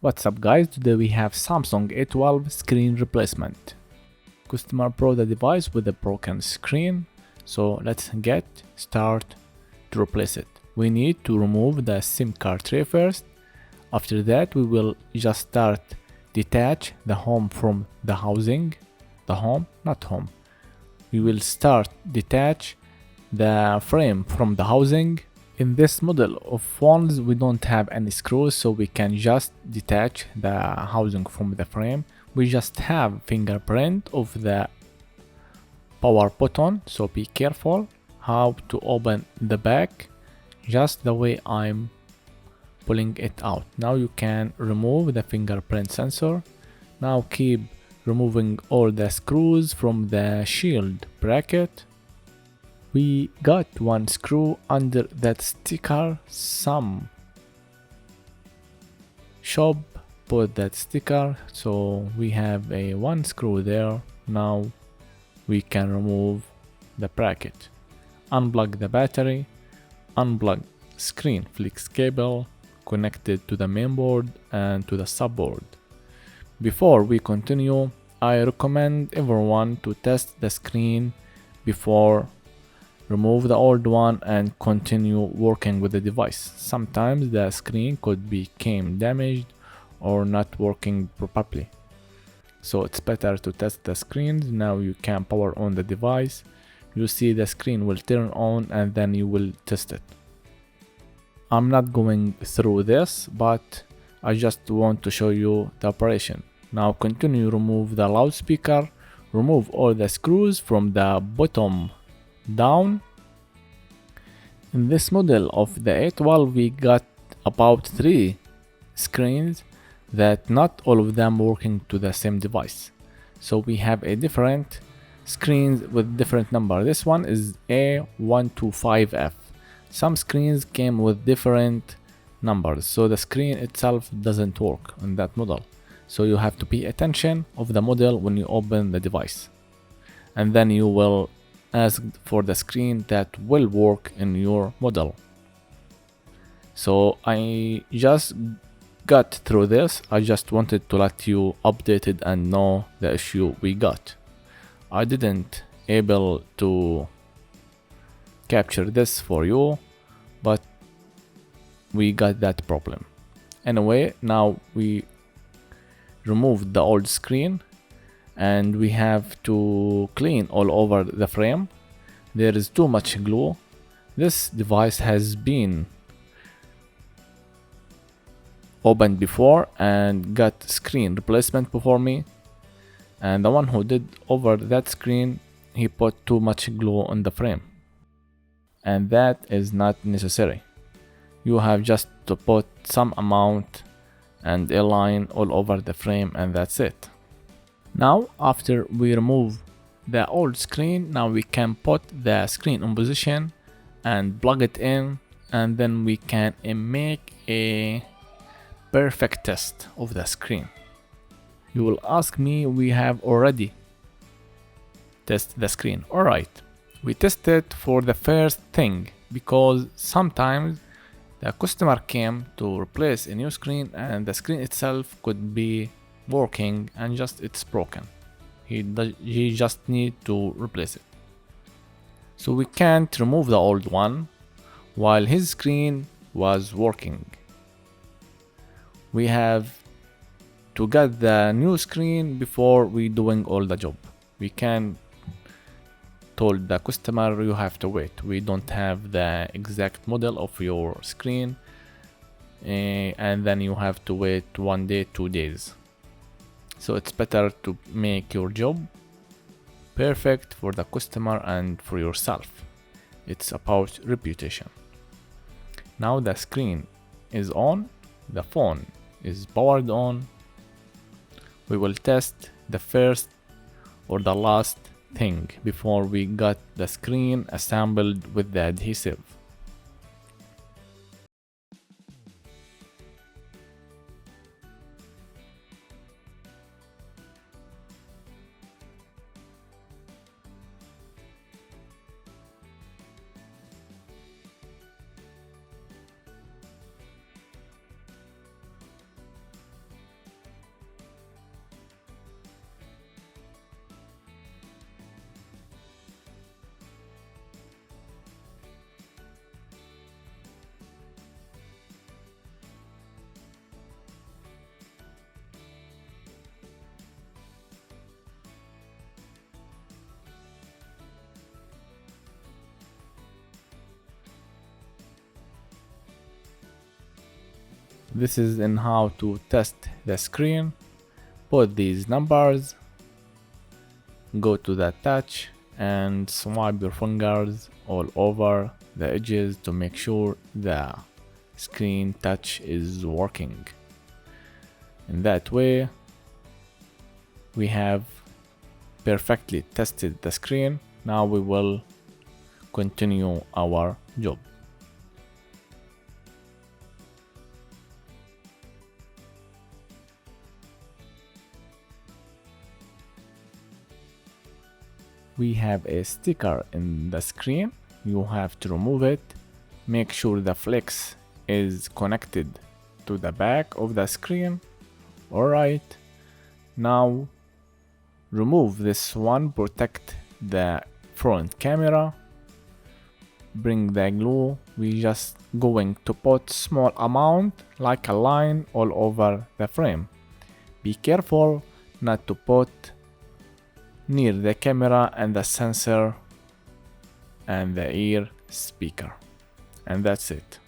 What's up guys, today we have Samsung A12 screen replacement. Customer brought the device with a broken screen, so let's get started to replace it. We need to remove the SIM card tray first. After that we will just start detach the home from the housing. We will start detach the frame from the housing. In this model of phones we don't have any screws, so we can just detach the housing from the frame. We just have fingerprint of the power button, so be careful how to open the back, just the way I'm pulling it out. Now you can remove the fingerprint sensor. Now keep removing all the screws from the shield bracket. We got one screw under that sticker. Some shop put that sticker, so we have a one screw there. Now we can remove the bracket, unplug the battery, unplug screen flex cable connected to the mainboard and to the subboard. Before we continue, I recommend everyone to test the screen before remove the old one and continue working with the device. Sometimes the screen could become damaged or not working properly, so it's better to test the screens. Now you can power on the device. You see the screen will turn on and then you will test it. I'm not going through this, but I just want to show you the operation. Now continue remove the loudspeaker, remove all the screws from the bottom down. In this model of the A12 we got about 3 screens that not all of them working to the same device, so we have a different screens with different number. This one is A125F. Some screens came with different numbers, so the screen itself doesn't work on that model, so you have to pay attention of the model when you open the device, and then you will ask for the screen that will work in your model. So I just got through this. I just wanted to let you updated and know the issue we got. I didn't able to capture this for you, but we got that problem. Anyway, now we removed the old screen and we have to clean all over the frame. There is too much glue. This device has been opened before and got screen replacement before me, and the one who did over that screen, he put too much glue on the frame, and that is not necessary. You have just to put some amount and align all over the frame, and that's it. Now after we remove the old screen, now we can put the screen in position and plug it in, and then we can make a perfect test of the screen. You will ask me, we have already tested the screen. Alright, we tested for the first thing because sometimes the customer came to replace a new screen and the screen itself could be working and just it's broken. He just need to replace it. So we can't remove the old one while his screen was working. We have to get the new screen before we doing all the job. We can told the customer you have to wait. We don't have the exact model of your screen, and then you have to wait 1 day, 2 days. So it's better to make your job perfect for the customer and for yourself. It's about reputation. Now the screen is on, the phone is powered on. We will test the first or the last thing before we got the screen assembled with the adhesive. This is in how to test the screen. Put these numbers, go to the touch and swipe your fingers all over the edges to make sure the screen touch is working. In that way, we have perfectly tested the screen. Now we will continue our job. We have a sticker in the screen. You have to remove it. Make sure the flex is connected to the back of the screen. Alright, now remove this one, protect the front camera. Bring the glue. We just going to put small amount like a line all over the frame. Be careful not to put near the camera and the sensor and the ear speaker. And that's it.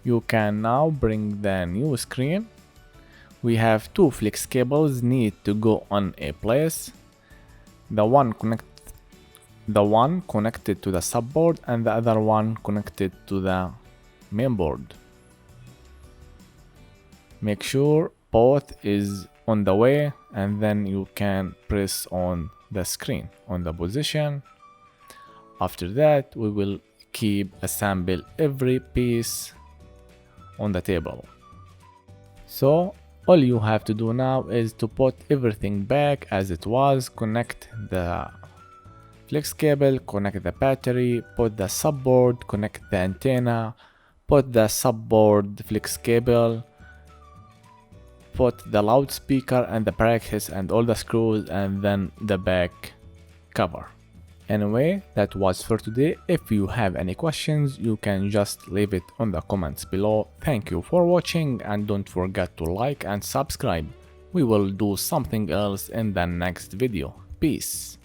You can now bring the new screen. We have two flex cables need to go on a place. The one connected to the subboard and the other one connected to the mainboard. Make sure both is on the way and then you can press on the screen on the position. After that, we will keep assemble every piece on the table. So all you have to do now is to put everything back as it was. Connect the flex cable, connect the battery, put the subboard, connect the antenna, put the subboard flex cable, put the loudspeaker and the brackets and all the screws, and then the back cover. Anyway, that was for today. If you have any questions, you can just leave it on the comments below. Thank you for watching and don't forget to like and subscribe. We will do something else in the next video. Peace.